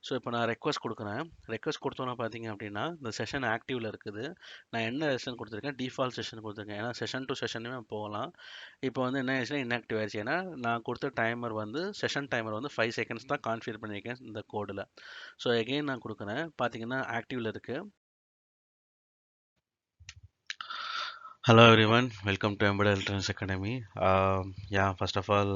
So இப்போ நான் request கொடுக்குறேன். ரெக்வஸ்ட் கொடுத்தோன்னா பார்த்தீங்க அப்படின்னா இந்த செஷன் ஆக்டிவில் இருக்குது. நான் என்ன செஷன் கொடுத்துருக்கேன், டிஃபால்ட் செஷன் கொடுத்துருக்கேன். ஏன்னா செஷன் டு செஷனுமே போகலாம். இப்போ வந்து என்ன ஆயிடுச்சுன்னா இன்ஆக்டிவ் ஆயிடுச்சு. ஏன்னா நான் கொடுத்த டைமர் வந்து செஷன் டைமர் வந்து 5 செகண்ட்ஸ் தான் கான்ஃபிகர் பண்ணியிருக்கேன் இந்த கோடில். ஸோ எகெயின் நான் கொடுக்குறேன். பார்த்தீங்கன்னா ஆக்டிவில் இருக்குது. Hello everyone, welcome to embedded electronics academy. First of all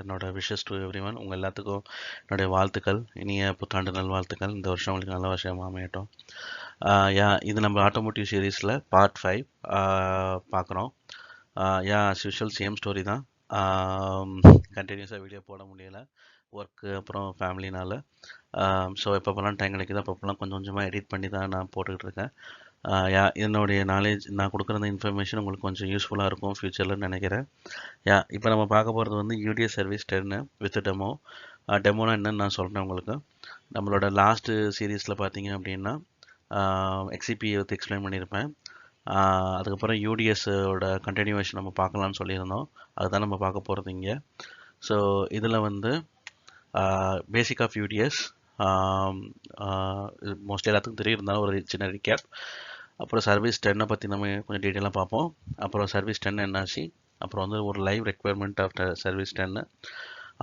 என்னோட விஷஸ் டு எவ்ரிவன். உங்கள் எல்லாத்துக்கும் என்னுடைய வாழ்த்துக்கள், இனிய புத்தாண்டு நல்வாழ்த்துக்கள். இந்த வருஷம் உங்களுக்கு நல்ல வருஷமாக அமையட்டும். இது நம்ம ஆட்டோமோட்டிவ் சீரீஸில் பார்ட் 5 பார்க்குறோம். ஆஸ் யூஷுவல் சேம் ஸ்டோரி தான். கண்டினியூஸாக வீடியோ போட முடியலை, ஒர்க்கு அப்புறம் ஃபேமிலினால. ஸோ எப்பப்போலாம் டைம் கிடைக்குதோ அப்பப்போலாம் கொஞ்சம் கொஞ்சமாக எடிட் பண்ணி தான் நான் போட்டுக்கிட்டு இருக்கேன். என்னுடைய நாலேஜ், நான் கொடுக்குற அந்த இன்ஃபர்மேஷன் உங்களுக்கு கொஞ்சம் யூஸ்ஃபுல்லாக இருக்கும் ஃப்யூச்சரில் நினைக்கிறேன். இப்போ நம்ம பார்க்க போகிறது வந்து யூடிஎஸ் சர்வீஸ் 10 வித் டெமோ. டெமோனா என்னன்னு நான் சொல்கிறேன் உங்களுக்கு. நம்மளோட லாஸ்ட்டு சீரீஸில் பார்த்தீங்க அப்படின்னா எக்ஸிபி வந்து எக்ஸ்பிளைன் பண்ணியிருப்பேன். அதுக்கப்புறம் யூடிஎஸோட கண்டினியூவேஷன் நம்ம பார்க்கலான்னு சொல்லியிருந்தோம். அதுதான் நம்ம பார்க்க போகிறது இங்கே. ஸோ இதில் வந்து பேசிக் ஆஃப் யூடிஎஸ் மோஸ்ட்லி எல்லாத்துக்கும் தெரியும், இருந்தாலும் ஒரு சின்ன ரீகேப். அப்புறம் சர்வீஸ் 10 பற்றி நம்ம கொஞ்சம் டீட்டெயிலாக பார்ப்போம். அப்புறம் சர்வீஸ் 10 என்னாச்சு, அப்புறம் வந்து ஒரு லைவ் ரெக்குவயர்மெண்ட் ஆஃப் சர்வீஸ் 10,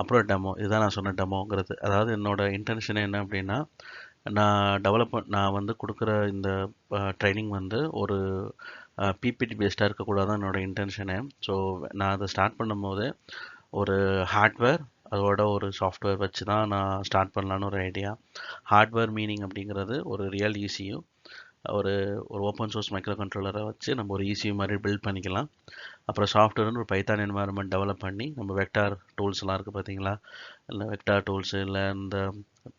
அப்புறம் டெமோ. இதுதான் நான் சொன்ன டெமோங்கிறது. அதாவது என்னோட இன்டென்ஷன் என்ன அப்படின்னா, நான் வந்து கொடுக்குற இந்த ட்ரைனிங் வந்து ஒரு பிபிடி பேஸ்டாக இருக்கக்கூடாது என்னோட இன்டென்ஷனு. ஸோ நான் அதை ஸ்டார்ட் பண்ணும்போது ஒரு ஹார்ட்வேர் அதோட ஒரு சாஃப்ட்வேர் வச்சு தான் நான் ஸ்டார்ட் பண்ணலான்னு ஒரு ஐடியா. ஹார்ட்வேர் மீனிங் அப்படிங்கிறது ஒரு ரியல் ECU, ஒரு ஓப்பன் சோர்ஸ் மைக்ரோ கண்ட்ரோலரை வச்சு நம்ம ஒரு ECU மாதிரி பில்ட் பண்ணிக்கலாம். அப்புறம் சாஃப்ட்வேர்னு ஒரு பைத்தான் என்வாயர்மெண்ட் டெவலப் பண்ணி நம்ம வெக்டார் டூல்ஸ்லாம் இருக்குது பார்த்தீங்களா, இல்லை வெக்டார் டூல்ஸு, இல்லை இந்த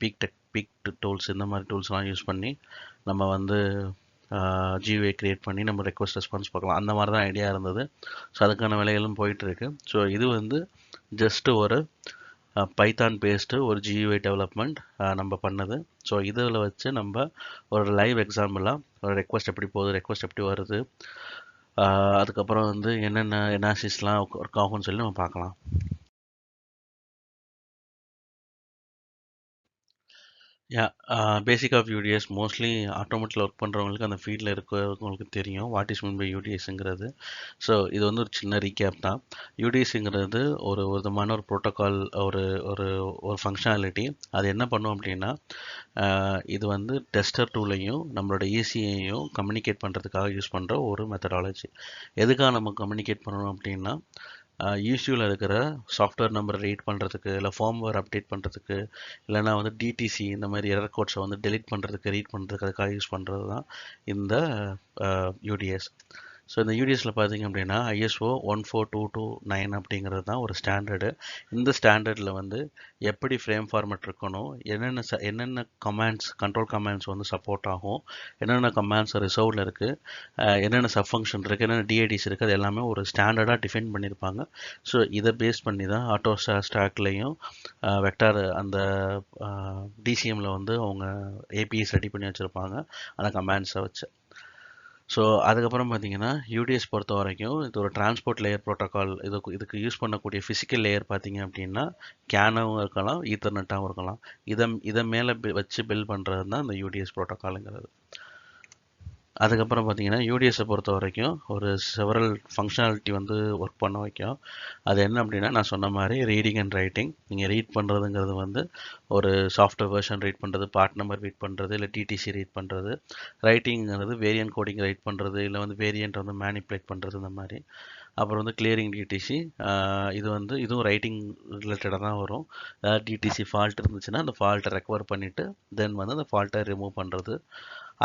பீக் டூல்ஸ், இந்த மாதிரி டூல்ஸ்லாம் யூஸ் பண்ணி நம்ம வந்து ஜியூஐ க்ரியேட் பண்ணி நம்ம ரெக்வஸ்ட் ரெஸ்பான்ஸ் பார்க்கலாம். அந்த மாதிரி தான் ஐடியா இருந்தது. ஸோ அதுக்கான வேலைகளும் போயிட்டுருக்கு. ஸோ இது வந்து ஜஸ்ட்டு ஒரு பைத்தான் பேஸ்டு ஒரு GUI டெவலப்மெண்ட் நம்ம பண்ணது. ஸோ இதில் வச்சு நம்ம ஒரு லைவ் எக்ஸாம்பிளாக ஒரு ரெக்வஸ்ட் எப்படி போகுது, ரெக்வஸ்ட் எப்படி வருது, அதுக்கப்புறம் வந்து என்னென்ன எனாலிசிஸ்லாம் ஒர்க் ஆகும்னு சொல்லி நம்ம பார்க்கலாம். பேசிக் ஆஃப் யூடிஎஸ் மோஸ்ட்லி ஆட்டோமேட்டில் ஒர்க் பண்ணுறவங்களுக்கு, அந்த ஃபீல்டில் இருக்கிறவங்களுக்கு தெரியும் வாட் இஸ் மீன் பை யூடிஎஸ்ங்கிறது. ஸோ இது வந்து ஒரு சின்ன ரீகேப் தான். யூடிஎஸ்ங்கிறது ஒரு விதமான ஒரு ப்ரோட்டோக்கால், ஒரு ஒரு ஒரு ஃபங்க்ஷனாலிட்டி. அது என்ன பண்ணும் அப்படின்னா, இது வந்து டெஸ்டர் டூலையும் நம்மளோட ECஐயும் கம்யூனிகேட் பண்ணுறதுக்காக யூஸ் பண்ணுற ஒரு மெத்தடாலஜி. எதுக்காக நம்ம கம்யூனிகேட் பண்ணணும் அப்படின்னா, ECUவில் இருக்கிற சாஃப்ட்வேர் நம்பரை ரீட் பண்ணுறதுக்கு, இல்லை ஃபார்ம்வேர் அப்டேட் பண்ணுறதுக்கு, இல்லைனா வந்து DTC இந்த மாதிரி எரர் கோட்ஸை வந்து டெலிட் பண்ணுறதுக்கு, ரீட் பண்ணுறதுக்கு, அதுக்காக யூஸ் பண்ணுறது தான் இந்த UDS. ஸோ இந்த யூடிஎஸில் பார்த்தீங்க அப்படின்னா ISO 14229 அப்படிங்கிறது தான் ஒரு ஸ்டாண்டர்டு. இந்த ஸ்டாண்டர்டில் வந்து எப்படி ஃப்ரேம் ஃபார்மேட் இருக்கணும், என்னென்ன கமாண்ட்ஸ், கண்ட்ரோல் கமாண்ட்ஸ் வந்து சப்போர்ட் ஆகும், என்னென்ன கமாண்ட்ஸ் ரிசர்வ்டில் இருக்குது, என்னென்ன சப் ஃபங்க்ஷன் இருக்குது, என்னென்ன DIDs இருக்குது, அது எல்லாமே ஒரு ஸ்டாண்டர்டாக டிஃபைன் பண்ணியிருப்பாங்க. ஸோ இதை பேஸ் பண்ணி தான் ஆட்டோ ஸ்டாக்லேயும் வெக்டார் அந்த DCMல வந்து அவங்க APIs ரெடி பண்ணி வச்சுருப்பாங்க அந்த கமாண்ட்ஸை வச்சு. ஸோ அதுக்கப்புறம் பார்த்தீங்கன்னா யூடிஎஸ் பொறுத்த வரைக்கும் இது ஒரு டிரான்ஸ்போர்ட் லேயர் ப்ரோட்டோக்கால். இதுக்கு யூஸ் பண்ணக்கூடிய ஃபிசிக்கல் லேயர் பார்த்தீங்க அப்படின்னா கேனாவும் இருக்கலாம், ஈத்தர்நெட்டாகவும் இருக்கலாம். இதை மேலே வச்சு பில்ட் பண்ணுறது தான் இந்த யூடிஎஸ் ப்ரோட்டோக்காலுங்கிறது. அதுக்கப்புறம் பார்த்தீங்கன்னா யூடிஎஸை பொறுத்த வரைக்கும் ஒரு செவரல் ஃபங்க்ஷனாலிட்டி வந்து ஒர்க் பண்ண வைக்கும். அது என்ன அப்படின்னா, நான் சொன்ன மாதிரி ரீடிங் அண்ட் ரைட்டிங். நீங்கள் ரீட் பண்ணுறதுங்கிறது வந்து ஒரு சாஃப்ட்வேர் வெர்ஷன் ரீட் பண்ணுறது, பார்ட் நம்பர் ரீட் பண்ணுறது, இல்லை DTC ரீட் பண்ணுறது. ரைட்டிங்கிறது வேரியன்ட் கோடிங் ரைட் பண்ணுறது, இல்லை வந்து வேரியன்ட் வந்து மேனிப்புலேட் பண்ணுறது, இந்த மாதிரி. அப்புறம் வந்து கிளியரிங் DTC, இது வந்து இதுவும் ரைட்டிங் ரிலேட்டடாக தான் வரும். அதாவது DTC ஃபால்ட் இருந்துச்சுன்னா அந்த ஃபால்ட்டை ரெக்கவர் பண்ணிவிட்டு தென் வந்து அந்த ஃபால்ட்டை ரிமூவ் பண்ணுறது.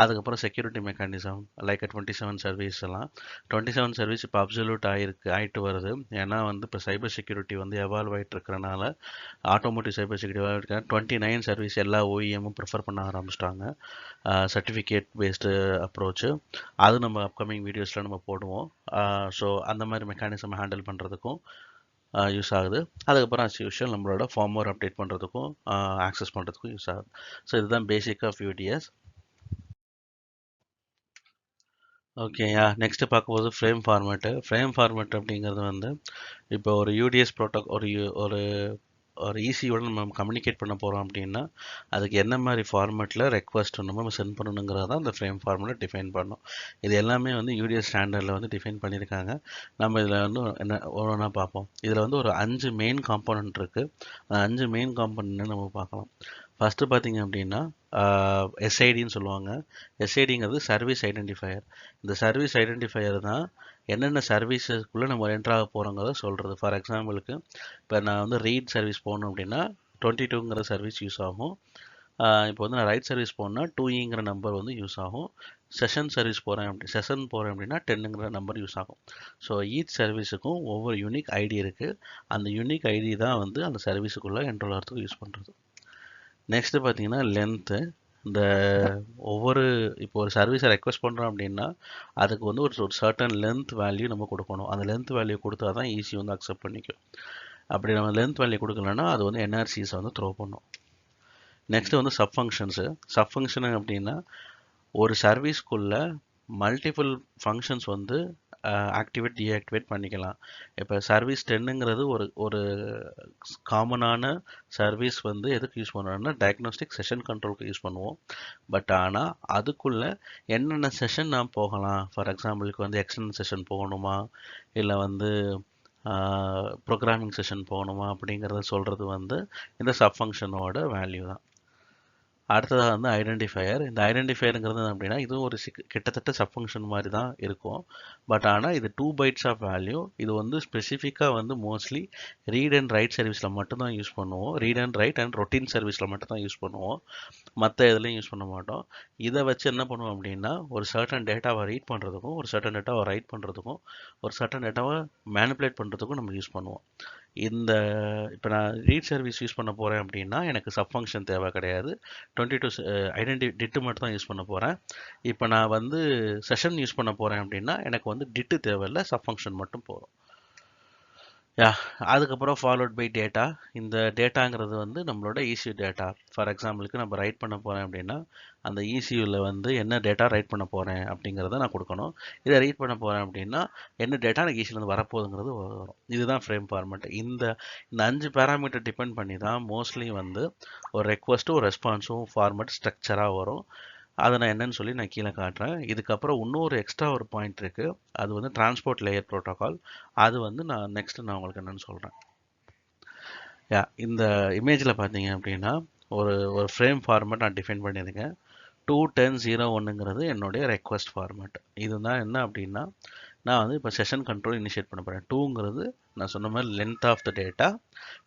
அதுக்கப்புறம் செக்யூரிட்டி மெக்கானிசம் லைக் 27 சர்வீஸ் எல்லாம். 27 சர்வீஸ் இப்போ அப்சல்யூட் ஆகிட்டு வருது. ஏன்னா வந்து இப்போ சைபர் செக்யூரிட்டி வந்து எவால்வ் ஆகிட்டு இருக்கிறனால, ஆட்டோமோட்டிவ் சைபர் செக்யூரிட்டி எவால்வ் ஆகிட்டு 29 சர்வீஸ் எல்லா OEMமும் ப்ரிஃபர் பண்ண ஆரம்பிச்சிட்டாங்க. Certificate based approach. அது நம்ம அப்கமிங் வீடியோஸில் நம்ம போடுவோம். ஸோ அந்த மாதிரி மெக்கானிசம் ஹேண்டில் பண்ணுறதுக்கும் யூஸ் ஆகுது. அதுக்கப்புறம் அஸ் யூஷுவல் நம்மளோட ஃபார்ம்வேர் அப்டேட் பண்ணுறதுக்கும் ஆக்சஸ் பண்ணுறதுக்கும் யூஸ் ஆகுது. ஸோ இதுதான் basic of UDS. Okay, next பார்க்கும்போது ஃப்ரேம் ஃபார்மேட்டு. ஃப்ரேம் ஃபார்மேட் அப்படிங்கிறது வந்து இப்போ ஒரு UDS ப்ரோட்டோ ஒரு ஒரு ஈசியோட நம்ம கம்யூனிகேட் பண்ண போகிறோம் அப்படின்னா அதுக்கு என்ன மாதிரி ஃபார்மேட்டில் ரெக்வஸ்ட் நம்ம சென்ட் பண்ணணுங்கிறத தான் அந்த ஃப்ரேம் ஃபார்மேட்டை டிஃபைன் பண்ணணும். இது எல்லாமே வந்து யூடிஎஸ் ஸ்டாண்டர்டில் வந்து டிஃபைன் பண்ணியிருக்காங்க. நம்ம இதில் வந்து என்ன ஒன்றா பார்ப்போம். இதில் வந்து ஒரு 5 மெயின் காம்போனன்ட் இருக்குது. அந்த 5 மெயின் காம்போனன்ட் நம்ம பார்க்கலாம். ஃபஸ்ட்டு பார்த்தீங்க அப்படின்னா எஸ்ஐடின்னு சொல்லுவாங்க. எஸ்ஐடிங்கிறது சர்வீஸ் ஐடென்டிஃபையர். இந்த சர்வீஸ் ஐடென்டிஃபையர் தான் என்னென்ன சர்வீஸஸ்க்குள்ளே நம்ம என்ட்ரு ஆக போகிறோங்கிறத சொல்கிறது. ஃபார் எக்ஸாம்பிளுக்கு இப்போ நான் வந்து ரீட் சர்வீஸ் போகணும் அப்படின்னா 22ங்கிற சர்வீஸ் யூஸ் ஆகும். இப்போ வந்து நான் ரைட் சர்வீஸ் போனேன்னா 2ங்கிற நம்பர் வந்து யூஸ் ஆகும். செஷன் சர்வீஸ் செஷன் போகிறேன் அப்படின்னா 10ங்கிற நம்பர் யூஸ் ஆகும். ஸோ ஈச் சர்வீஸுக்கும் ஒவ்வொரு யூனிக் ஐடி இருக்குது. அந்த யூனிக் ஐடி தான் வந்து அந்த சர்வீஸுக்குள்ளே என்ரோல் ஆகிறதுக்கு யூஸ் பண்ணுறது. நெக்ஸ்ட்டு பார்த்தீங்கன்னா லென்த்து. இந்த ஒவ்வொரு இப்போ ஒரு சர்வீஸை ரெக்வஸ்ட் பண்ணுறோம் அப்படின்னா அதுக்கு வந்து ஒரு சர்டன் லென்த் வேல்யூ நம்ம கொடுக்கணும். அந்த லென்த் வேல்யூ கொடுத்தா தான் ஈஸி வந்து அக்செப்ட் பண்ணிக்கும். அப்படி நம்ம லென்த் வேல்யூ கொடுக்கலன்னா அது வந்து என்ஆர்சிஸை வந்து த்ரோ பண்ணும். நெக்ஸ்ட்டு வந்து சப் ஃபங்க்ஷன்ஸு. சப் ஃபங்க்ஷனு அப்படின்னா ஒரு சர்வீஸ்க்குள்ள மல்டிபிள் ஃபங்க்ஷன்ஸ் வந்து ஆக்டிவேட் டீஆக்டிவேட் பண்ணிக்கலாம். இப்போ சர்வீஸ் 10ங்கிறது ஒரு காமனான சர்வீஸ் வந்து எதுக்கு யூஸ் பண்ணுறோம்னா டயக்னோஸ்டிக் செஷன் கண்ட்ரோலுக்கு யூஸ் பண்ணுவோம். பட் ஆனால் அதுக்குள்ளே என்னென்ன செஷன் நாம் போகலாம், ஃபார் எக்ஸாம்பிளுக்கு வந்து எக்ஸ்டர்னல் செஷன் போகணுமா இல்லை வந்து ப்ரோக்ராமிங் செஷன் போகணுமா அப்படிங்கிறத சொல்கிறது வந்து இந்த சப் ஃபங்க்ஷனோட வேல்யூ தான். அடுத்ததாக வந்து ஐடென்டிஃபையர். இந்த ஐடென்டிஃபையருங்கிறது அப்படின்னா இதுவும் ஒரு கிட்டத்தட்ட சப் ஃபங்க்ஷன் மாதிரி தான் இருக்கும். பட் ஆனால் இது 2 பைட்ஸ் ஆஃப் வேல்யூ. இது வந்து ஸ்பெசிஃபிக்காக வந்து மோஸ்ட்லி ரீட் அண்ட் ரைட் சர்வீஸில் மட்டும்தான் யூஸ் பண்ணுவோம். Read and right and routine சர்வீஸில் மட்டும்தான் யூஸ் பண்ணுவோம். மற்ற இதுலையும் யூஸ் பண்ண மாட்டோம். இதை வச்சு என்ன பண்ணுவோம் அப்படின்னா ஒரு சர்டன் டேட்டாவை ரீட் பண்ணுறதுக்கும் ஒரு சர்டன் டேட்டாவை ரைட் பண்ணுறதுக்கும் ஒரு சர்டன் டேட்டாவை மேனிப்புலேட் பண்ணுறதுக்கும் நம்ம யூஸ் பண்ணுவோம். இந்த இப்போ நான் ரீட் சர்வீஸ் யூஸ் பண்ண போகிறேன் அப்படின்னா எனக்கு சப் ஃபங்க்ஷன் தேவை கிடையாது. 22 டிட்டு மட்டும் தான் யூஸ் பண்ண போகிறேன். இப்போ நான் வந்து செஷன் யூஸ் பண்ண போகிறேன் அப்படின்னா எனக்கு வந்து டிட்டு தேவையில்லை, சப் ஃபங்க்ஷன் மட்டும் போதும். அதுக்கப்புறம் ஃபாலோட் பை டேட்டா. இந்த டேட்டாங்கிறது வந்து நம்மளோட ECU டேட்டா. ஃபார் எக்ஸாம்பிளுக்கு நம்ம ரைட் பண்ண போகிறேன் அப்படின்னா அந்த ECUவில் வந்து என்ன டேட்டா ரைட் பண்ண போகிறேன் அப்படிங்கிறத நான் கொடுக்கணும். இதை ரீட் பண்ண போகிறேன் அப்படின்னா என்ன டேட்டா எனக்கு ECUலேருந்து வரப்போகுதுங்கிறது வரும். இதுதான் ஃப்ரேம் ஃபார்மேட். இந்த 5 பேராமீட்டர் டிபெண்ட் பண்ணி தான் மோஸ்ட்லி வந்து ஒரு ரெக்வஸ்ட்டும் ஒரு ரெஸ்பான்ஸும் ஃபார்மேட் ஸ்ட்ரக்சராக வரும். அதை நான் என்னன்னு சொல்லி நான் கீழே காட்டுறேன். இதுக்கப்புறம் இன்னொரு எக்ஸ்ட்ரா ஒரு பாயிண்ட் இருக்குது. அது வந்து டிரான்ஸ்போர்ட் லேயர் ப்ரோட்டோகால். அது வந்து நான் நெக்ஸ்ட்டு உங்களுக்கு என்னென்னு சொல்கிறேன். இந்த இமேஜில் பார்த்தீங்க அப்படின்னா ஒரு ஃப்ரேம் ஃபார்மேட் நான் டிஃபைன் பண்ணியிருக்கேன். 2.10.01ங்கிறது என்னுடைய ரெக்வஸ்ட் ஃபார்மேட். இதுதான் என்ன அப்படின்னா நான் வந்து இப்போ செஷன் கண்ட்ரோல் இனிஷியேட் பண்ண போகிறேன். 2ங்கிறது நான் சொன்ன மாதிரி லென்த் ஆஃப் த டேட்டா,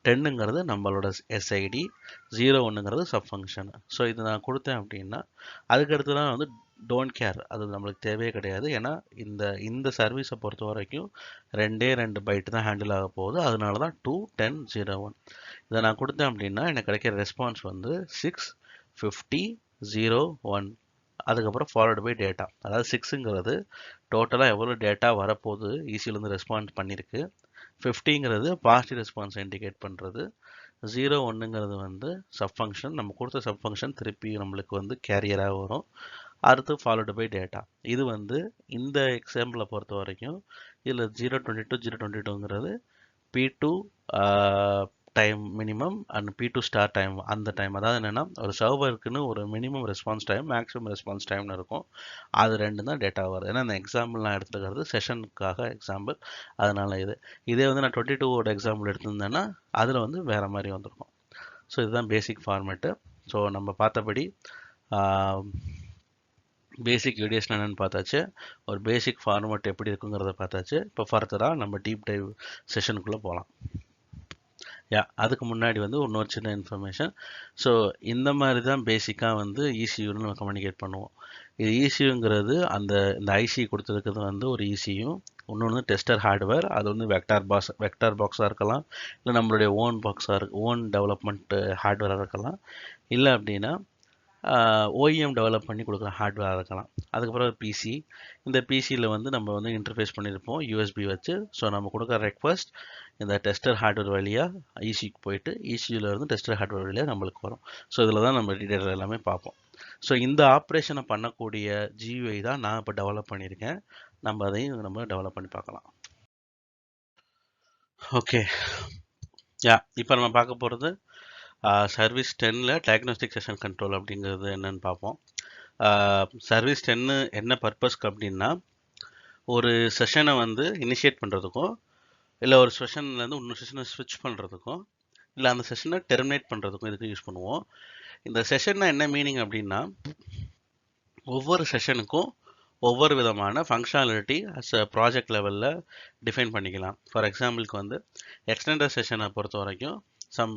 10ங்கிறது நம்மளோட SID, 0.1ங்கிறது சப் ஃபங்க்ஷன். ஸோ இது நான் கொடுத்தேன் அப்படின்னா அதுக்கடுத்து தான் வந்து டோன்ட் கேர், அது நம்மளுக்கு தேவையே கிடையாது. ஏன்னா இந்த சர்வீஸை பொறுத்த வரைக்கும் 2 பைட் தான் ஹேண்டில் ஆக போகுது. அதனால தான் 2.10.01 இதை நான் கொடுத்தேன் அப்படின்னா எனக்கு கிடைக்கிற ரெஸ்பான்ஸ் வந்து 650.01. அதுக்கப்புறம் ஃபாலோடு பை டேட்டா. அதாவது 6ங்கிறது டோட்டலாக எவ்வளோ டேட்டா வரப்போகுது ECUலேருந்து ரெஸ்பான்ஸ் பண்ணியிருக்கு. 50ங்கிறது பாசிட்டிவ் ரெஸ்பான்ஸ் இண்டிகேட் பண்ணுறது. 0.1ங்கிறது வந்து சப் ஃபங்க்ஷன். நம்ம கொடுத்த சப் ஃபங்க்ஷன் திருப்பி நம்மளுக்கு வந்து கேரியராக வரும். அடுத்து ஃபாலோடு பை டேட்டா. இது வந்து இந்த எக்ஸாம்பிளை பொறுத்த வரைக்கும் இதில் 0.22 P2 time minimum and P2 star time. அந்த டைம் அதாவது என்னென்னா ஒரு சர்வருக்குன்னு ஒரு minimum response time, maximum response டைம்னு இருக்கும். அது ரெண்டு தான் டேட்டா வருது. ஏன்னா இந்த எக்ஸாம்பிள் நான் எடுத்துக்கிறது செஷனுக்காக எக்ஸாம்பிள். அதனால் இதே வந்து நான் 22ஓட எக்ஸாம்பிள் எடுத்திருந்தேன்னா அதில் வந்து வேறு மாதிரி வந்திருக்கும். ஸோ இதுதான் பேசிக் ஃபார்மேட்டு. ஸோ நம்ம பார்த்தபடி பேசிக் யூடிஎஸ் என்னென்னு பார்த்தாச்சு. ஒரு பேசிக் ஃபார்மேட் எப்படி இருக்குங்கிறத பார்த்தாச்சு. இப்போ ஃபர்தராக நம்ம டீப் டைவ் செஷனுக்குள்ளே போகலாம். அதுக்கு முன்னாடி வந்து இன்னொரு சின்ன இன்ஃபர்மேஷன். ஸோ இந்த மாதிரி தான் பேசிக்காக வந்து ECUன்னு நம்ம கம்யூனிகேட் பண்ணுவோம். இது ECUங்கிறது இந்த ஐசி கொடுத்துருக்கிறது வந்து ஒரு ECU. இன்னொன்று டெஸ்டர் ஹார்ட்வேர். அது வந்து வெக்டார் பாக்ஸாக இருக்கலாம், இல்லை நம்மளுடைய ஓன் டெவலப்மெண்ட் ஹார்ட்வேராக இருக்கலாம், இல்லை அப்படின்னா OEM டெவலப் பண்ணி கொடுக்குற ஹார்ட்வேராக இருக்கலாம். அதுக்கப்புறம் பிசி. இந்த பிசியில் வந்து நம்ம வந்து இன்டர்ஃபேஸ் பண்ணியிருப்போம் USB வச்சு. ஸோ நம்ம கொடுக்குற ரெக்வஸ்ட் இந்த டெஸ்டர் ஹார்ட்வேர் வழியாக ECUக்கு போயிட்டு ECUலேருந்து டெஸ்டர் ஹார்ட்வேர் வழியாக நம்மளுக்கு வரும். ஸோ இதில் தான் நம்ம டீட்டெயில் எல்லாமே பார்ப்போம். ஸோ இந்த ஆப்ரேஷனை பண்ணக்கூடிய GUI தான் நான் இப்போ டெவலப் பண்ணியிருக்கேன். நம்ம அதையும் டெவலப் பண்ணி பார்க்கலாம். ஓகே, இப்போ நம்ம பார்க்க போகிறது சர்வீஸ் 10ல் டயக்னோஸ்டிக் செஷன் கண்ட்ரோல் அப்படிங்கிறது என்னன்னு பார்ப்போம். சர்வீஸ் 10 என்ன பர்பஸ்க்கு அப்படின்னா, ஒரு செஷனை வந்து இனிஷியேட் பண்ணுறதுக்கும், இல்லை ஒரு செஷன்லேருந்து இன்னொரு செஷனை ஸ்விட்ச் பண்ணுறதுக்கும், இல்லை அந்த செஷனை டெர்மினேட் பண்ணுறதுக்கும் இதுக்கு யூஸ் பண்ணுவோம். இந்த செஷன்னா என்ன மீனிங் அப்படின்னா, ஒவ்வொரு செஷனுக்கும் ஒவ்வொரு விதமான ஃபங்க்ஷனாலிட்டி அஸ் அ ப்ராஜெக்ட் லெவலில் டிஃபைன் பண்ணிக்கலாம். ஃபார் எக்ஸாம்பிளுக்கு வந்து எக்ஸ்டெண்டர் செஷனை பொறுத்த வரைக்கும் some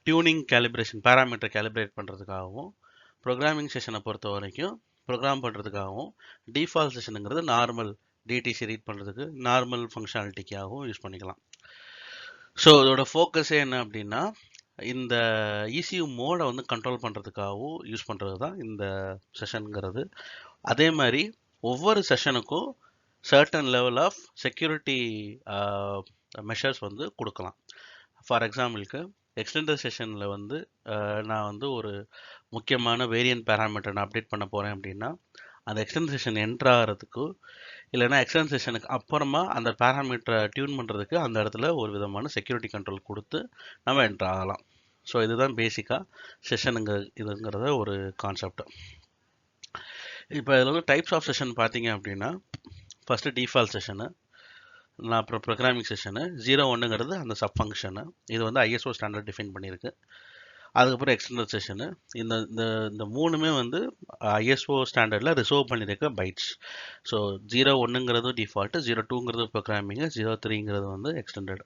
tuning calibration parameter calibrate பண்ணுறதுக்காகவும், ப்ரோக்ராமிங் செஷனை பொறுத்த வரைக்கும் ப்ரோக்ராம் பண்ணுறதுக்காகவும், டிஃபால்ட் செஷனுங்கிறது நார்மல் டிடிசி ரீட் பண்ணுறதுக்கு நார்மல் ஃபங்க்ஷனாலிட்டிக்காகவும் யூஸ் பண்ணிக்கலாம். ஸோ இதோட ஃபோக்கஸே என்ன அப்படின்னா, இந்த ECU மோடை வந்து கண்ட்ரோல் பண்ணுறதுக்காகவும் யூஸ் பண்ணுறது தான் இந்த செஷனுங்கிறது. அதே மாதிரி ஒவ்வொரு செஷனுக்கும் certain level of security measures வந்து கொடுக்கலாம். ஃபார் எக்ஸாம்பிளுக்கு எக்ஸ்டெண்டர் செஷனில் வந்து நான் வந்து ஒரு முக்கியமான வேரியன்ட் பேராமீட்டர் நான் அப்டேட் பண்ண போகிறேன் அப்படின்னா, அந்த எக்ஸ்டெண்டர் செஷன் என்ட்ரு ஆகிறதுக்கு இல்லைனா எக்ஸ்டெண்டர் செஷனுக்கு அப்புறமா அந்த பேராமீட்டரை டியூன் பண்ணுறதுக்கு அந்த இடத்துல ஒரு விதமான செக்யூரிட்டி கண்ட்ரோல் கொடுத்து நம்ம என்ட்ரு ஆகலாம். ஸோ இதுதான் பேசிக்காக இதுங்கிறத ஒரு கான்செப்ட். இப்போ இதில் வந்து டைப்ஸ் ஆஃப் செஷன் பார்த்தீங்க அப்படின்னா, ஃபஸ்ட்டு டிஃபால்ட் செஷனு, நான் அப்புறம் ப்ரோக்ராமிங் செஷனு, 0-1ங்கிறது அந்த சப் ஃபங்க்ஷனு, இது வந்து ISO ஸ்டாண்டர்ட் டிஃபைன் பண்ணியிருக்கு. அதுக்கப்புறம் எக்ஸ்டெண்டர் செஷனு, இந்த இந்த இந்த மூணுமே வந்து ISO ஸ்டாண்டர்டில் ரிசர்வ் பண்ணியிருக்க பைட்ஸ். ஸோ 0-1ங்கிறது டிஃபால்ட்டு, 0-2ங்கிறது ப்ரோக்ராமிங்கு, 0-3ங்கிறது வந்து எக்ஸ்டெண்டட்.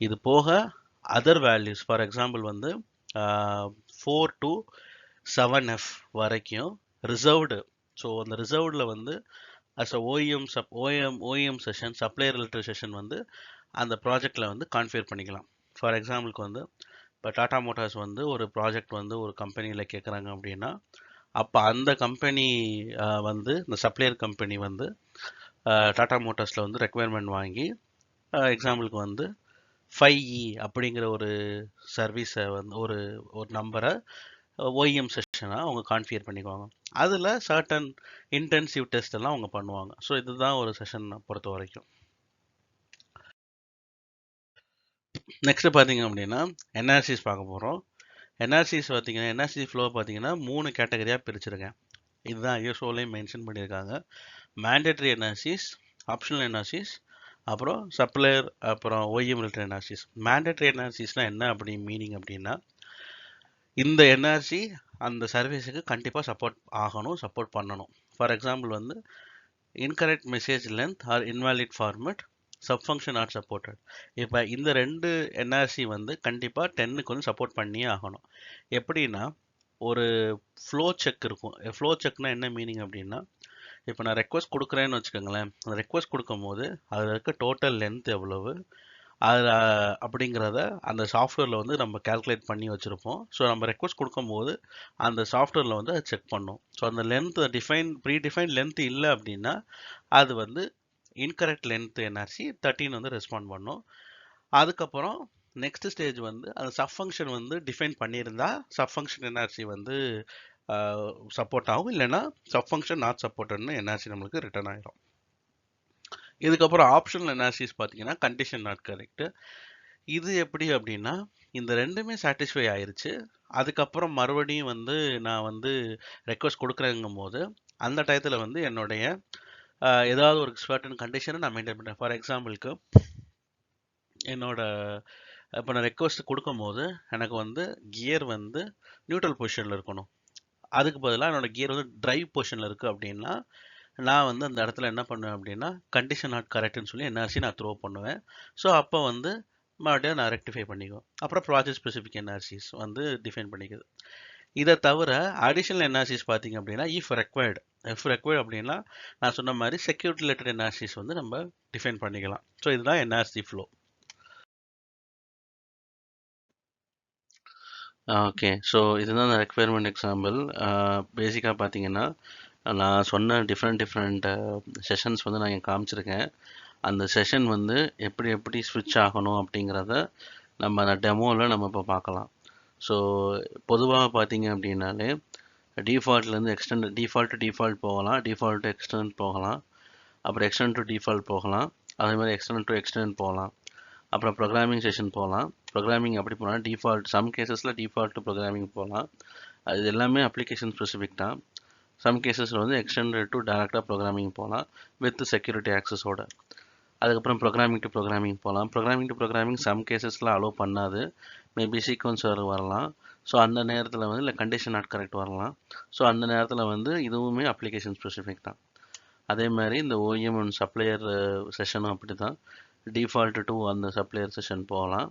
இது போக அதர் வேல்யூஸ், ஃபார் எக்ஸாம்பிள் வந்து 4 to 7F வரைக்கும் ரிசர்வ்டு. ஸோ அந்த ரிசர்வ்டில் வந்து as a OEM session, supplier related session வந்து அந்த ப்ராஜெக்டில் வந்து கான்ஃபிகர் பண்ணிக்கலாம். ஃபார் எக்ஸாம்பிளுக்கு வந்து இப்போ டாடா மோட்டார்ஸ் வந்து ஒரு ப்ராஜெக்ட் வந்து ஒரு கம்பெனியில் கேட்குறாங்க அப்படின்னா, அப்போ அந்த கம்பெனி வந்து இந்த சப்ளையர் கம்பெனி வந்து டாடா மோட்டார்ஸில் வந்து ரெக்குவயர்மெண்ட் வாங்கி, எக்ஸாம்பிளுக்கு வந்து 5E அப்படிங்கிற ஒரு சர்வீஸை வந்து ஒரு நம்பரை OEM செஷனாக அவங்க கான்ஃபிகர் பண்ணிக்குவாங்க. அதில் சர்டன் இன்டென்சிவ் டெஸ்ட் எல்லாம் அவங்க பண்ணுவாங்க. ஸோ இதுதான் ஒரு செஷன் பொறுத்த வரைக்கும். நெக்ஸ்ட் பார்த்தீங்க அப்படின்னா NRCs பார்க்க போகிறோம். NRCs பார்த்தீங்கன்னா NRC ஃப்ளோ பார்த்தீங்கன்னா 3 கேட்டகரியாக பிரிச்சிருக்கேன். இதுதான் ISOலையும் மென்ஷன் பண்ணியிருக்காங்க. மேண்டேட்ரி NRCs, ஆப்ஷனல் NRCs, அப்புறம் சப்ளையர், அப்புறம் OEM ரிலேட்டட் NRCs. மேண்டேட்ரி NRCஸ்னால் என்ன அப்படி மீனிங் அப்படின்னா, இந்த NRC அந்த சர்வீஸுக்கு கண்டிப்பாக சப்போர்ட் பண்ணணும். ஃபார் எக்ஸாம்பிள் வந்து incorrect message length or invalid format, sub function or supported. இப்போ இந்த 2 NRC வந்து கண்டிப்பாக 10க்கு வந்து சப்போர்ட் பண்ணியே ஆகணும். எப்படின்னா, ஒரு ஃப்ளோ செக் இருக்கும். ஃப்ளோ செக்னா என்ன மீனிங் அப்படின்னா, இப்போ நான் ரெக்வஸ்ட் கொடுக்குறேன்னு வச்சுக்கோங்களேன். அந்த ரெக்வஸ்ட் கொடுக்கும் போது அதில் இருக்க டோட்டல் லென்த் எவ்வளவு அது அப்படிங்கிறத அந்த சாஃப்ட்வேரில் வந்து நம்ம கேல்குலேட் பண்ணி வச்சுருப்போம். ஸோ நம்ம ரெக்வஸ்ட் கொடுக்கும்போது அந்த சாஃப்ட்வேரில் வந்து அதை செக் பண்ணும். ஸோ அந்த லென்த் ப்ரீடிஃபைன் லென்த் இல்லை அப்படின்னா அது வந்து இன்கரெக்ட் லென்த் NRC 13 வந்து ரெஸ்பாண்ட் பண்ணும். அதுக்கப்புறம் நெக்ஸ்ட் ஸ்டேஜ் வந்து அந்த சப் ஃபங்க்ஷன் வந்து டிஃபைன் பண்ணியிருந்தா சப் ஃபங்க்ஷன் NRC வந்து சப்போர்ட் ஆகும், இல்லைன்னா சப் ஃபங்க்ஷன் நாட் சப்போர்ட்டட்னு NRC நம்மளுக்கு ரிட்டர்ன் ஆகிடும். இதுக்கப்புறம் ஆப்ஷனல் NRCs பார்த்தீங்கன்னா கண்டிஷன் நாட் கரெக்ட். இது எப்படி அப்படின்னா, இந்த ரெண்டுமே சாட்டிஸ்ஃபை ஆயிருச்சு, அதுக்கப்புறம் மறுபடியும் வந்து நான் வந்து ரெக்வஸ்ட் கொடுக்குறேங்கும் போது அந்த டயத்தில் வந்து என்னுடைய ஏதாவது ஒரு சர்டன் கண்டிஷனை நான் மெயின்டைன் பண்ணுறேன். ஃபார் எக்ஸாம்பிளுக்கு என்னோட இப்போ நான் ரெக்வஸ்ட் கொடுக்கும் போது எனக்கு வந்து கியர் வந்து நியூட்ரல் பொசிஷனில் இருக்கணும். அதுக்கு பதிலாக என்னோட கியர் வந்து டிரைவ் பொசிஷனில் இருக்குது அப்படின்னா நான் வந்து அந்த இடத்துல என்ன பண்ணுவேன் அப்படின்னா, கண்டிஷன் நாட் கரெக்ட்னு சொல்லி NRC நான் த்ரோ பண்ணுவேன். ஸோ அப்போ வந்து மறுபடியும் நான் ரெக்டிஃபை பண்ணிக்குவேன். அப்புறம் ப்ராஜெக்ட் ஸ்பெசிஃபிக் NRCs வந்து டிஃபைன் பண்ணிக்குது. இதை தவிர அடிஷனல் NRCs பார்த்தீங்க அப்படின்னா இஃப் ரெக்வயர்டு அப்படின்னா நான் சொன்ன மாதிரி செக்யூரிட்டி ரிலேட்டட் NRCs வந்து நம்ம டிஃபைன் பண்ணிக்கலாம். ஸோ இதுதான் NRC ஃப்ளோ. ஓகே, ஸோ இதுதான் ரெக்வயர்மெண்ட் எக்ஸாம்பிள். பேசிக்காக பார்த்தீங்கன்னா நான் சொன்ன டிஃப்ரெண்ட் செஷன்ஸ் வந்து நான் இங்கே காமிச்சிருக்கேன். அந்த செஷன் வந்து எப்படி ஸ்விட்ச் ஆகணும் அப்படிங்கிறத நம்ம அந்த டெமோவில் நம்ம இப்போ பார்க்கலாம். ஸோ பொதுவாக பார்த்தீங்க அப்படின்னாலே டிஃபால்ட்லேருந்து டிஃபால்ட் போகலாம், டிஃபால்ட் டு எக்ஸ்டெண்ட் போகலாம், அப்புறம் எக்ஸ்டெண்ட் டு டிஃபால்ட் போகலாம், அதே மாதிரி எக்ஸ்டெண்ட் டு எக்ஸ்டெண்ட் போகலாம், அப்புறம் ப்ரோக்ராமிங் செஷன் போகலாம், ப்ரோக்ராமிங் அப்படி போனால் டிஃபால்ட் சம் கேசஸில் டிஃபால்ட் ப்ரோக்ராமிங் போகலாம். அது எல்லாமே அப்ளிகேஷன் ஸ்பெசிஃபிக் தான். சம் கேசஸில் வந்து எக்ஸ்டெண்டட் டு டேரெக்டாக ப்ரோக்ராமிங் போகலாம் வித் செக்யூரிட்டி ஆக்சஸோட. அதுக்கப்புறம் ப்ரோக்ராமிங் டு ப்ரோக்ராமிங் போகலாம். ப்ரோக்ராமிங் டு ப்ரோக்ராமிங் சம் கேசஸில் அலோவ் பண்ணாது. மேபி சீக்வன்சர் வரலாம். ஸோ அந்த நேரத்தில் வந்து இல்லை கண்டிஷன் நாட் கரெக்ட் வரலாம். ஸோ அந்த நேரத்தில் வந்து இதுவுமே அப்ளிகேஷன் ஸ்பெசிஃபிக் தான். அதே மாதிரி இந்த ஓஎம் அண்ட் சப்ளையர் செஷனும் அப்படி தான். டிஃபால்ட் டு அந்த சப்ளையர் செஷன் போகலாம்.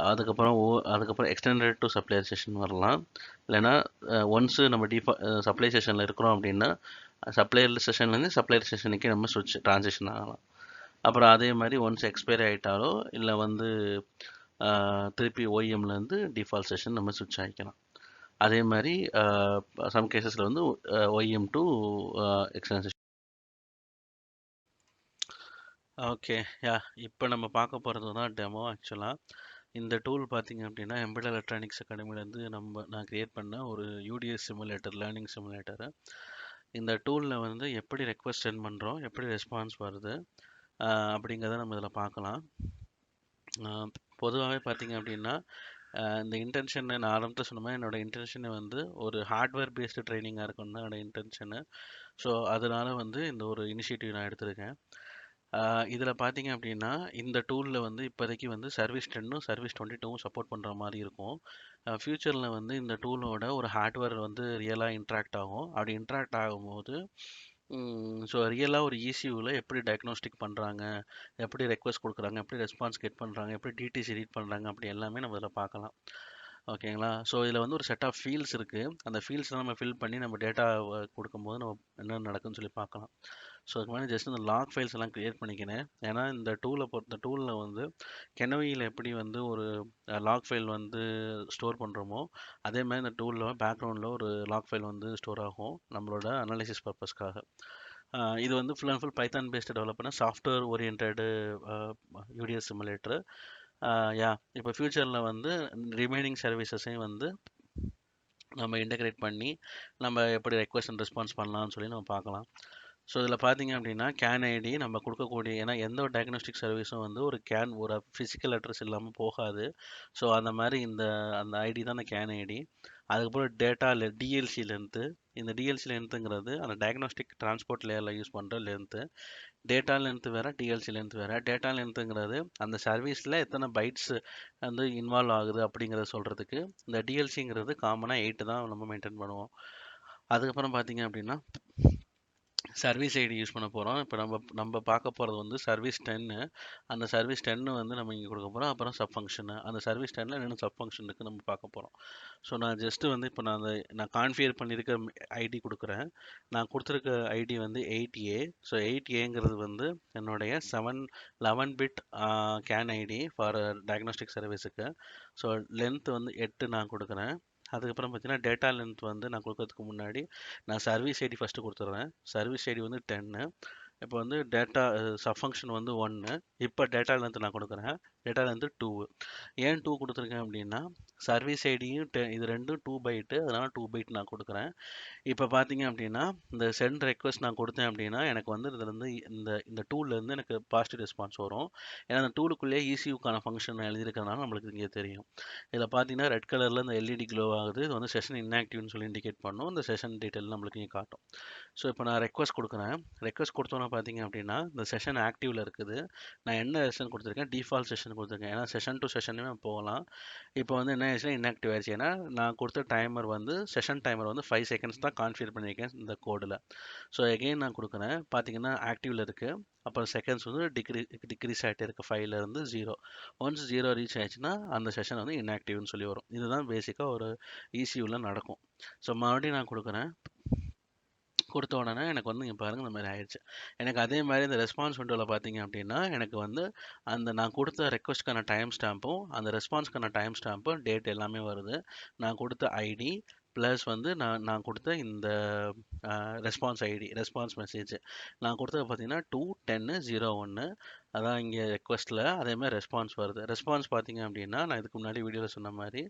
அதுக்கப்புறம் எக்ஸ்டெண்டட் டு சப்ளையர் செஷன் வரலாம். இல்லைன்னா ஒன்ஸு நம்ம சப்ளை செஷனில் இருக்கிறோம் அப்படின்னா சப்ளையர் செஷன்லேருந்து சப்ளையர் செஷனுக்கே நம்ம ஸ்விட்ச் ட்ரான்சிஷன் ஆகலாம். அப்புறம் அதே மாதிரி ஒன்ஸ் எக்ஸ்பைரி ஆகிட்டாலோ இல்லை வந்து திருப்பி ஓஇஎம்லேருந்து டிஃபால்ட் செஷன் நம்ம ஸ்விட்ச் ஆகிக்கலாம். அதே மாதிரி சம் கேசஸில் வந்து ஓஇஎம் டு எக்ஸ்டென்ஷன். ஓகே, இப்போ நம்ம பார்க்க போகிறது தான் டெமோ. ஆக்சுவலாக இந்த டூல் பார்த்தீங்க அப்படின்னா எம்பெடட் எலக்ட்ரானிக்ஸ் அகாடமிலேருந்து நான் க்ரியேட் பண்ண ஒரு யூடிஎஸ் சிமுலேட்டர், லேர்னிங் சிமுலேட்டரு. இந்த டூலில் வந்து எப்படி ரெக்வஸ்ட் சென்ட் பண்ணுறோம், எப்படி ரெஸ்பான்ஸ் வருது அப்படிங்கிறத நம்ம இதில் பார்க்கலாம். பொதுவாகவே பார்த்தீங்க அப்படின்னா இந்த இன்டென்ஷன் நான் ஆரம்பத்தில் சொன்ன மாதிரி என்னோடய இன்டென்ஷனை வந்து ஒரு ஹார்ட்வேர் பேஸ்டு ட்ரைனிங்காக இருக்குன்னு தான் என்னோடய இன்டென்ஷனு. ஸோ அதனால் வந்து இந்த ஒரு இனிஷியேட்டிவ் நான் எடுத்திருக்கேன். இதில் பார்த்தீங்க அப்படின்னா இந்த டூலில் வந்து இப்போதைக்கு வந்து சர்வீஸ் 10 சர்வீஸ் 22 சப்போர்ட் பண்ணுற மாதிரி இருக்கும். ஃப்யூச்சரில் வந்து இந்த டூலோட ஒரு ஹார்ட்வேர் வந்து ரியலாக இன்ட்ராக்ட் ஆகும். அப்படி இன்ட்ராக்ட் ஆகும்போது ஸோ ரியலாக ஒரு இசியூவில் எப்படி டயக்னோஸ்டிக் பண்ணுறாங்க, எப்படி ரெக்வஸ்ட் கொடுக்குறாங்க, எப்படி ரெஸ்பான்ஸ் கெட் பண்ணுறாங்க, எப்படி டிடிசி ரீட் பண்ணுறாங்க, அப்படி எல்லாமே நம்ம இதில் பார்க்கலாம். ஓகேங்களா? ஸோ இதில் வந்து ஒரு செட் ஆஃப் ஃபீல்ட்ஸ் இருக்குது. அந்த ஃபீல்ட்ஸை நம்ம ஃபில் பண்ணி நம்ம டேட்டா கொடுக்கும்போது நம்ம என்ன நடக்குன்னு சொல்லி பார்க்கலாம். ஸோ அதுக்கு முன்னாடி ஜஸ்ட் இந்த லாக் ஃபைல்ஸ் எல்லாம் க்ரியேட் பண்ணிக்கிறேன். ஏன்னா இந்த டூலில் வந்து கெனவியில் எப்படி வந்து ஒரு லாக் ஃபைல் வந்து ஸ்டோர் பண்ணுறோமோ அதே மாதிரி இந்த டூலில் பேக்ரவுண்டில் ஒரு லாக் ஃபைல் வந்து ஸ்டோர் ஆகும் நம்மளோட அனாலிசிஸ் பர்பஸ்க்காக. இது வந்து full and full Python based develop பண்ண சாஃப்ட்வேர் ஓரியன்டு யூடிஎஸ் சிமுலேட்டர். இப்போ ஃப்யூச்சரில் வந்து ரிமைனிங் சர்வீசஸையும் வந்து நம்ம இன்டகிரேட் பண்ணி நம்ம எப்படி ரெக்வஸ்ட் அண்ட் ரெஸ்பான்ஸ் பண்ணலாம்னு சொல்லி நம்ம பார்க்கலாம். ஸோ இதில் பார்த்தீங்க அப்படின்னா கேன் ஐடி நம்ம கொடுக்கக்கூடிய, ஏன்னா எந்த ஒரு டயக்னோஸ்டிக் சர்வீஸும் வந்து ஒரு ஃபிசிக்கல் அட்ரஸ் இல்லாமல் போகாது. ஸோ அந்த மாதிரி அந்த ஐடி தான் அந்த கேன் ஐடி. அதுக்கப்புறம் டேட்டா டிஎல்சி லென்த்து. இந்த டிஎல்சி லென்த்துங்கிறது அந்த டயக்னோஸ்டிக் டிரான்ஸ்போர்ட் லேயரில் யூஸ் பண்ணுற லென்த்து. டேட்டா லென்த் வேறு, டிஎல்சி லென்த் வேறு. டேட்டா லென்த்துங்கிறது அந்த சர்வீஸில் எத்தனை பைட்ஸ் வந்து இன்வால்வ் ஆகுது அப்படிங்கிறத சொல்கிறதுக்கு. இந்த டிஎல்சிங்கிறது காமனாக 8 தான் நம்ம மெயின்டைன் பண்ணுவோம். அதுக்கப்புறம் பார்த்தீங்க அப்படின்னா சர்வீஸ் ஐடி யூஸ் பண்ண போகிறோம். இப்போ நம்ம பார்க்க போகிறது வந்து சர்வீஸ் 10. அந்த சர்வீஸ் 10 வந்து நம்ம இங்கே கொடுக்க போகிறோம். அப்புறம் சப் ஃபங்க்ஷனு, அந்த சர்வீஸ் 10ல் என்னென்ன சப் ஃபங்க்ஷன் இருக்குது நம்ம பார்க்க போகிறோம். ஸோ நான் ஜஸ்ட்டு வந்து இப்போ நான் கான்ஃபிகர் பண்ணியிருக்க ஐடி கொடுக்குறேன். நான் கொடுத்துருக்க ஐடி வந்து 8A. ஸோ 8Aங்கிறது வந்து என்னுடைய 11 bit CAN ID for diagnostic சர்வீஸுக்கு. ஸோ லென்த் வந்து 8 நான் கொடுக்குறேன். அதுக்கப்புறம் பார்த்தீங்கன்னா டேட்டா லென்த் வந்து நான் கொடுக்கறதுக்கு முன்னாடி நான் சர்வீஸ் ஐடி ஃபஸ்ட்டு கொடுத்துட்றேன். சர்வீஸ் ஐடி வந்து 10. இப்போ வந்து டேட்டா சப் ஃபங்க்ஷன் வந்து 1. இப்போ டேட்டா லென்த் நான் கொடுக்குறேன். Data length 2. ஏன் 2 கொடுத்துருக்கேன் அப்படின்னா சர்வீஸ் ஐடியும் இது ரெண்டும் 2 பைட்டு, அதனால் 2 பைட் நான் கொடுக்குறேன். இப்போ பார்த்தீங்க அப்படின்னா இந்த சென்ட் ரெக்வஸ்ட் நான் கொடுத்தேன் அப்படின்னா எனக்கு வந்து இதுலேருந்து இந்த டூல்லேருந்து எனக்கு பாசிட்டிவ் ரெஸ்பான்ஸ் வரும். ஏன்னா அந்த டூலுக்குள்ளேயே இசியூக்கான ஃபங்க்ஷன் எழுதியிருக்கிறதுனால நம்மளுக்கு இங்கே தெரியும். இதில் பார்த்தீங்கன்னா ரெட் கலரில் இந்த எல்இடி க்ளோ ஆகுது. இது வந்து செஷன் இன்ஆக்டிவ்னு சொல்லி இண்டிகேட் பண்ணும். இந்த செஷன் டீட்டெயில் நம்மளுக்கு இங்கே காட்டும். ஸோ இப்போ நான் ரெக்வஸ்ட் கொடுக்குறேன். ரெக்வஸ்ட் கொடுத்தோன்னா பார்த்தீங்க அப்படின்னா இந்த செஷன் ஆக்டிவில் இருக்குது. நான் என்ன செஷன் கொடுத்துருக்கேன், டிஃபால்ட் செஷன் கொடுத்துருக்கேன். ஏன்னா செஷன் டு செஷனுமே போகலாம். இப்போ வந்து என்ன ஆயிடுச்சுன்னா இன்ஆக்டிவ் ஆயிடுச்சு. ஏன்னா நான் கொடுத்த டைமர் வந்து செஷன் டைமர் வந்து 5 செகண்ட்ஸ் தான் கான்ஃபிகர் பண்ணியிருக்கேன் இந்த கோடில். ஸோ எகெயின் நான் கொடுக்குறேன். பார்த்தீங்கன்னா ஆக்டிவில் இருக்குது. அப்புறம் செகண்ட்ஸ் வந்து டிக்ரீஸ் ஆகிட்டே இருக்குது. 5லேருந்து 0. ஒன்ஸ் 0 ரீச் ஆயிடுச்சுன்னா அந்த செஷன் வந்து இன்ஆக்டிவ்னு சொல்லி வரும். இதுதான் பேசிக்காக ஒரு இசியூவில் நடக்கும். ஸோ மறுபடியும் நான் கொடுக்குறேன். கொடுத்த உடனே எனக்கு வந்து இங்கே பாருங்கள் இந்த மாதிரி ஆயிடுச்சு. எனக்கு அதே மாதிரி இந்த ரெஸ்பான்ஸ் விண்டோவில் பார்த்தீங்க அப்படின்னா எனக்கு வந்து அந்த நான் கொடுத்த ரெக்வஸ்ட்க்கான டைம் ஸ்டாம்பும் அந்த ரெஸ்பான்ஸ்க்கான டைம் ஸ்டாம்பும் டேட் எல்லாமே வருது. நான் கொடுத்த ஐடி ப்ளஸ் வந்து நான் கொடுத்த இந்த ரெஸ்பான்ஸ் ஐடி ரெஸ்பான்ஸ் மெசேஜ் நான் கொடுத்தது பார்த்தீங்கன்னா 2:10:01 அதான் இங்கே ரெக்வஸ்ட்டில் அதேமாதிரி ரெஸ்பான்ஸ் வருது. ரெஸ்பான்ஸ் பார்த்தீங்க அப்படின்னா நான் இதுக்கு முன்னாடி வீடியோவில் சொன்ன மாதிரி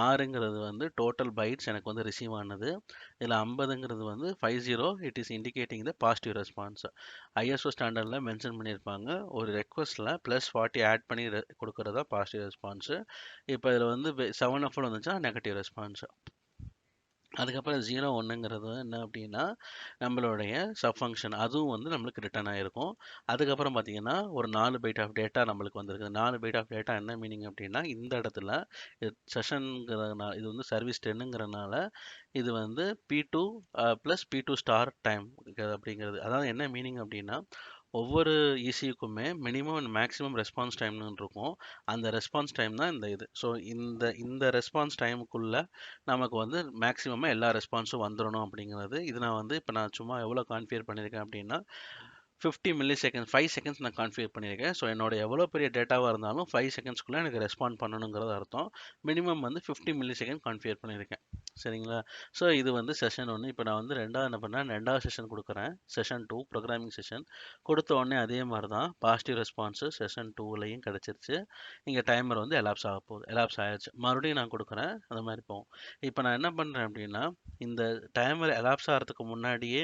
6ங்கிறது வந்து டோட்டல் பைட்ஸ் எனக்கு வந்து ரிசீவ் ஆனது. இதில் 50ங்கிறது வந்து 50 it is indicating the positive response. ISO ஸ்டாண்டர்டில் மென்ஷன் பண்ணியிருப்பாங்க ஒரு ரெக்வஸ்ட்டில் +40 ஆட் பண்ணி கொடுக்குறதா பாசிட்டிவ் ரெஸ்பான்ஸு. இப்போ இதில் வந்து 7F வந்துச்சுன்னா நெகட்டிவ் ரெஸ்பான்ஸ். அதுக்கப்புறம் 0:1ங்கிறது என்ன அப்படின்னா நம்மளுடைய சப் ஃபங்க்ஷன் அதுவும் வந்து நம்மளுக்கு ரிட்டர்ன் ஆகிருக்கும். அதுக்கப்புறம் பார்த்தீங்கன்னா ஒரு 4 பைட் ஆஃப் டேட்டா நம்மளுக்கு வந்திருக்கு. 4 பைட் ஆஃப் டேட்டா என்ன மீனிங் அப்படின்னா இந்த இடத்துல செஷனுங்கிறதுனால இது வந்து சர்வீஸ் 10ங்கிறதுனால இது வந்து P2 + P2 ஸ்டார் டைம் அப்படிங்கிறது. அதாவது என்ன மீனிங் அப்படின்னா ஒவ்வொரு இசியுக்குமே மினிமம் அண்ட் மேக்ஸிமம் ரெஸ்பான்ஸ் டைம்னு இருக்கும். அந்த ரெஸ்பான்ஸ் டைம் தான் இந்த இது. ஸோ இந்த ரெஸ்பான்ஸ் டைமுக்குள்ள நமக்கு வந்து மேக்ஸிமமாக எல்லா ரெஸ்பான்ஸும் வந்துடணும் அப்படிங்கிறது. இது நான் வந்து இப்போ நான் சும்மா எவ்வளோ கான்ஃபிகர் பண்ணியிருக்கேன் அப்படின்னா 50 மில்லி செகண்ட்ஸ் 5 செகண்ட்ஸ் நான் கான்ஃபிகர் பண்ணியிருக்கேன். ஸோ என்னோட எவ்வளோ பெரிய டேட்டாவாக இருந்தாலும் 5 செகண்ட்ஸ்க்குள்ளே எனக்கு ரெஸ்பாண்ட் பண்ணணுங்கிறது அர்த்தம். மினிமம் வந்து 50 மில்லி செகண்ட் கான்ஃபிகர் பண்ணியிருக்கேன். சரிங்களா? ஸோ இது வந்து செஷன் 1. இப்போ நான் வந்து ரெண்டாவது என்ன பண்ணேன், ரெண்டாவது செஷன் கொடுக்குறேன். செஷன் 2 ப்ரோக்ராமிங் செஷன் கொடுத்த உடனே அதே மாதிரி தான் பாசிட்டிவ் ரெஸ்பான்ஸு செஷன் 2லையும் கிடச்சிருச்சு. இங்கே டைமர் வந்து எலாப்ஸ் ஆக போகுது. எலாப்ஸ் ஆயிடுச்சு. மறுபடியும் நான் கொடுக்குறேன். அந்த மாதிரி போகும். இப்போ நான் என்ன பண்ணுறேன் அப்படின்னா இந்த டைமர் எலாப்ஸ் ஆகிறதுக்கு முன்னாடியே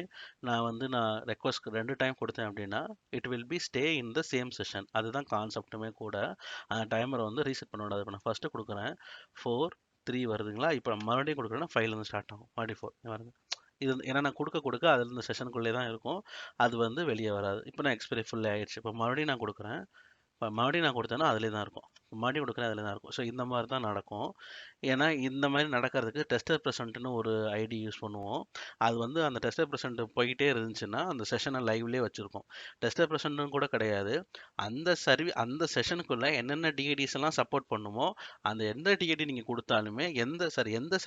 நான் ரெக்வஸ்ட் 2 டைம் கொடுத்தேன் அப்படின்னா it will be stay in the same session. அதுதான் கான்செப்ட்டுமே கூட. அந்த டைமரை வந்து ரீசெட் பண்ண விடாது. இப்போ நான் ஃபஸ்ட்டு கொடுக்குறேன் 4:3 வருதுங்களா. இப்போ மறுபடியும் கொடுக்குறேன்னா 5லேருந்து ஸ்டார்ட் ஆகும். 44 வருது. இது ஏன்னா நான் கொடுக்க அது இந்த செஷனுக்குள்ளே தான் இருக்கும். அது வந்து வெளியே வராது. இப்போ நான் எக்ஸ்பைரி ஃபுல் ஆயிடுச்சு. இப்போ மறுபடியும் நான் கொடுக்குறேன். இப்போ மறுபடியும் நான் கொடுத்தேன்னா அதிலே தான் இருக்கும். மறுபடியும் கொடுக்குறேன் அதில் தான் இருக்கும். ஸோ இந்த மாதிரி தான் நடக்கும். ஏன்னா இந்த மாதிரி நடக்கிறதுக்கு டெஸ்டர் ப்ரெசென்ட்னு ஒரு ஐடி யூஸ் பண்ணுவோம். அது வந்து அந்த டெஸ்டர் ப்ரெசென்ட் போய்கிட்டே இருந்துச்சுன்னா அந்த செஷனை லைவ்லேயே வச்சுருக்கோம். டெஸ்டர் ப்ரெசென்ட்னு கூட கிடையாது. அந்த செஷனுக்குள்ளே என்னென்ன டிஐடிஸ் எல்லாம் சப்போர்ட் பண்ணுமோ அந்த எந்த டிஐடி நீங்கள் கொடுத்தாலுமே எந்த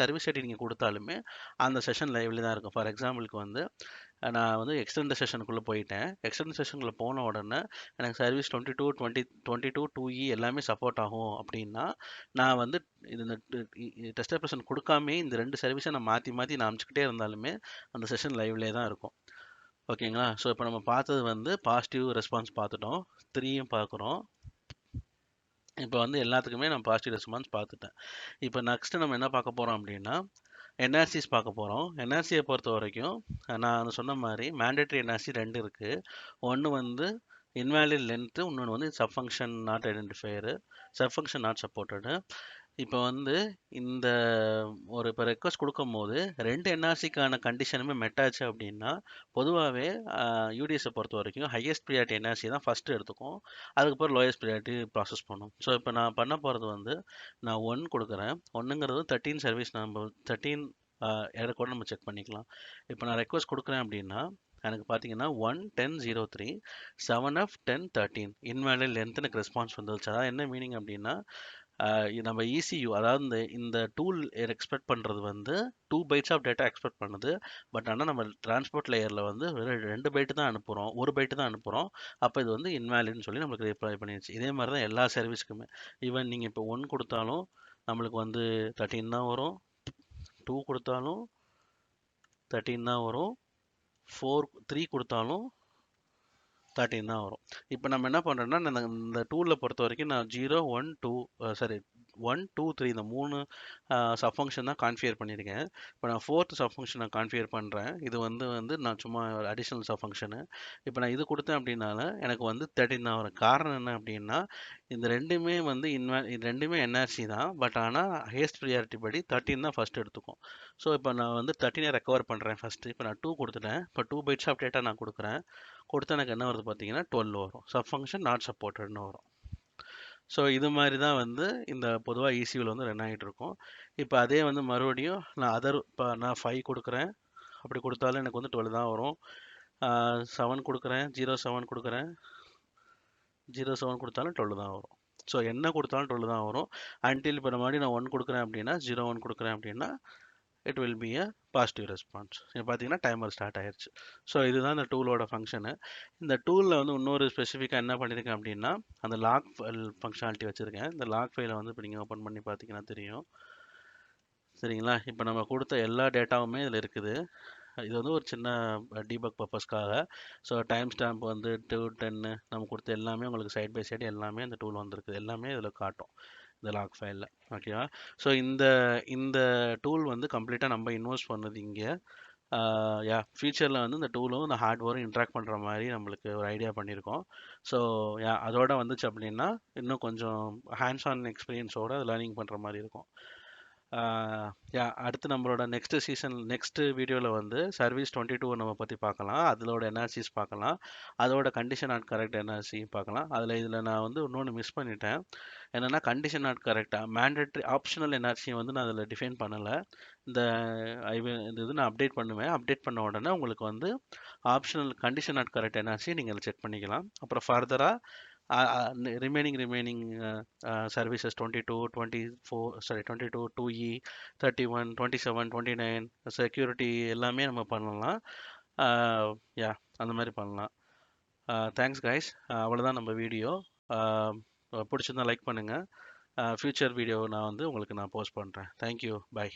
சர்வீஸ் ஐடி நீங்கள் கொடுத்தாலுமே அந்த செஷன் லைவ்லேயே தான் இருக்கும். ஃபார் எக்ஸாம்பிளுக்கு வந்து நான் வந்து எக்ஸ்டெண்டட் செஷனுக்குள்ளே போயிட்டேன். எக்ஸ்டெண்டட் செஷனுக்குள்ளே போன உடனே எனக்கு சர்வீஸ் 22 2E எல்லாமே சப்போர்ட் ஆகும் அப்படின்னா நான் வந்து இந்த டெஸ்டர் ப்ரெசென்ட் கொடுக்காமே இந்த 2 சர்வீஸை நான் மாற்றி நான் அமைச்சிக்கிட்டே இருந்தாலுமே அந்த செஷன் லைவ்லேயே தான் இருக்கும். ஓகேங்களா? ஸோ இப்போ நம்ம பார்த்தது வந்து பாசிட்டிவ் ரெஸ்பான்ஸ் பார்த்துட்டோம். 3யும் பார்க்குறோம். இப்போ வந்து எல்லாத்துக்குமே நான் பாசிட்டிவ் ரெஸ்பான்ஸ் பார்த்துட்டேன். இப்போ நெக்ஸ்ட் நம்ம என்ன பார்க்க போகிறோம் அப்படின்னா என்ஆர்சிஸ் பார்க்க போகிறோம். என்ஆர்சியை பொறுத்த வரைக்கும் நான் சொன்ன மாதிரி மேண்டேட்ரி என்ஆர்சி 2 இருக்குது. ஒன்று வந்து இன்வேலிட் லென்த்து, இன்னொன்று வந்து sub function not identifier, sub function not supported. இப்போ வந்து இப்போ ரெக்வஸ்ட் கொடுக்கும்போது 2 என்ஆர்சிக்கான கண்டிஷனுமே மெட்டாச்சு அப்படின்னா பொதுவாகவே யூடிஎஸை பொறுத்த வரைக்கும் ஹையஸ்ட் ப்ரியாரிட்டி என்ஆர்சி தான் ஃபஸ்ட்டு எடுத்துக்கும். அதுக்கப்புறம் லோயஸ்ட் ப்ரியாரிட்டி ப்ராசஸ் பண்ணும். ஸோ இப்போ நான் பண்ண போகிறது வந்து நான் 1 கொடுக்குறேன். 1ங்கிறது 13 சர்வீஸ் நம்ம 13 எரர் கூட நம்ம செக் பண்ணிக்கலாம். இப்போ நான் ரெக்வஸ்ட் கொடுக்குறேன் அப்படின்னா எனக்கு பார்த்தீங்கன்னா 1:10:03 7F 10:13 இன்வேலிட் லென்த் எனக்கு ரெஸ்பான்ஸ் வந்துருச்சு. அதாவது என்ன மீனிங் அப்படின்னா நம்ம ECU அதாவது இந்த டூல் எக்ஸ்பெக்ட் பண்ணுறது வந்து 2 பைட்ஸ் ஆஃப் டேட்டா எக்ஸ்பெக்ட் பண்ணுது. பட் ஆனால் நம்ம டிரான்ஸ்போர்ட் லேயரில் வந்து 2 பைட்டு தான் அனுப்புகிறோம், 1 பைட்டு தான் அனுப்புகிறோம். அப்போ இது வந்து இன்வேலிட்னு சொல்லி நம்மளுக்கு ரிப்ளை பண்ணிடுச்சு. இதே மாதிரி தான் எல்லா சர்வீஸ்க்குமே. ஈவன் நீங்கள் இப்போ 1 கொடுத்தாலும் நம்மளுக்கு வந்து 13 தான் வரும். 2 கொடுத்தாலும் 13 தான் வரும். 3 கொடுத்தாலும் 13 தான் வரும். இப்போ நம்ம என்ன பண்ணுறோம்னா இந்த டூலில் பொறுத்த வரைக்கும் நான் 0 1 2 1 2 3 இந்த 3 சப் ஃபங்க்ஷன் தான் கான்ஃபிகர் பண்ணியிருக்கேன். இப்போ நான் 4th சப் ஃபங்க்ஷன் நான் கான்ஃபிகர் பண்ணுறேன். இது வந்து நான் சும்மா அடிஷ்னல் சப் ஃபங்க்ஷனு. இப்போ நான் இது கொடுத்தேன் அப்படின்னால எனக்கு வந்து 13 தான் வரும். காரணம் என்ன அப்படின்னா இந்த ரெண்டுமே வந்து இது ரெண்டுமே என்ஆர்சி தான். பட் ஆனால் ஹையஸ்ட் ப்ரியாரிட்டி படி 13 தான் ஃபஸ்ட் எடுத்துக்கும். ஸோ இப்போ நான் வந்து 13 ரெக்கவர் பண்ணுறேன் ஃபஸ்ட்டு. இப்போ நான் 2 கொடுத்துட்டேன். இப்போ 2 பைட்ஸ் ஆஃப் டேட்டா நான் கொடுக்குறேன். கொடுத்தா எனக்கு என்ன வருது பார்த்தீங்கன்னா 12 வரும். சப் ஃபங்க்ஷன் நாட் சப்போர்ட்டட்னு வரும். ஸோ இது மாதிரி தான் வந்து இந்த பொதுவாக ECUவில் வந்து ரன் ஆகிட்டு இருக்கும். இப்போ அதே வந்து மறுபடியும் இப்போ நான் 5 கொடுக்குறேன். அப்படி கொடுத்தாலும் எனக்கு வந்து 12 தான் வரும். 7 கொடுக்குறேன், 07 கொடுக்குறேன், 07 கொடுத்தாலும் 12 தான் வரும். ஸோ என்ன கொடுத்தாலும் 12 தான் வரும். அன்டில் இப்போ மறுபடியும் நான் 1 கொடுக்குறேன் அப்படின்னா 01 கொடுக்குறேன் அப்படின்னா it will be a positive response. இப்போ பார்த்தீங்கன்னா டைமர் ஸ்டார்ட் ஆயிடுச்சு. ஸோ இதுதான் இந்த டூலோட ஃபங்க்ஷனு. இந்த டூலில் வந்து இன்னொரு ஸ்பெசிஃபிக்காக என்ன பண்ணியிருக்கேன் அப்படின்னா அந்த லாக் ஃபங்க்ஷனாலிட்டி வச்சுருக்கேன். இந்த லாக் ஃபைலை வந்து இப்போ நீங்கள் ஓப்பன் பண்ணி பார்த்தீங்கன்னா தெரியும். சரிங்களா? இப்போ நம்ம கொடுத்த எல்லா டேட்டாவுமே இதில் இருக்குது. இது வந்து ஒரு சின்ன டீபக் பர்பஸ்க்காக. ஸோ டைம் ஸ்டாம்ப் வந்து 2:10 நம்ம கொடுத்த எல்லாமே உங்களுக்கு சைட் பை சைடு எல்லாமே இந்த டூல் வந்திருக்குது. எல்லாமே இதில் காட்டும் இந்த லாக் ஃபைலில். ஓகேவா? ஸோ இந்த இந்த டூல் வந்து கம்ப்ளீட்டாக நம்ம இன்வெஸ்ட் பண்ணது இங்கே. ஃபியூச்சரில் வந்து இந்த டூலும் இந்த ஹார்ட்வேரும் இன்ட்ராக்ட் பண்ணுற மாதிரி நம்மளுக்கு ஒரு ஐடியா பண்ணியிருக்கோம். ஸோ அதோட வந்துச்சு அப்படின்னா இன்னும் கொஞ்சம் ஹேண்ட்ஸ் ஆன் எக்ஸ்பீரியன்ஸோட லேர்னிங் பண்ணுற மாதிரி இருக்கும். அடுத்து நம்மளோட நெக்ஸ்ட் வீடியோவில் வந்து சர்வீஸ் 22 நம்ம பற்றி பார்க்கலாம். அதோட என்ஆர்சிஸ் பார்க்கலாம். அதோட கண்டிஷன் நாட் கரெக்ட் என்ஆர்சி பார்க்கலாம். இதில் நான் வந்து இன்னொன்று மிஸ் பண்ணிட்டேன். என்னென்னா கண்டிஷன் நாட் கரெக்டாக மேண்டேட்ரி ஆப்ஷனல் என்ஆர்சி வந்து நான் அதில் டிஃபைன் பண்ணலை. இந்த இந்த இது நான் அப்டேட் பண்ணுவேன். அப்டேட் பண்ண உடனே உங்களுக்கு வந்து optional condition not correct NRC நீங்கள் செக் பண்ணிக்கலாம். அப்புறம் ஃபர்தராக ரிமைனிங் சர்வீசஸ் 22, 22, 2E, 31, 27, 29 செக்யூரிட்டி எல்லாமே நம்ம பண்ணலாம். அந்த மாதிரி பண்ணலாம். Thanks guys. அவ்வளோதான் நம்ம வீடியோ. பிடிச்சிருந்தா லைக் பண்ணுங்கள். ஃப்யூச்சர் வீடியோ நான் வந்து உங்களுக்கு போஸ்ட் பண்ணுறேன். தேங்க்யூ. பை.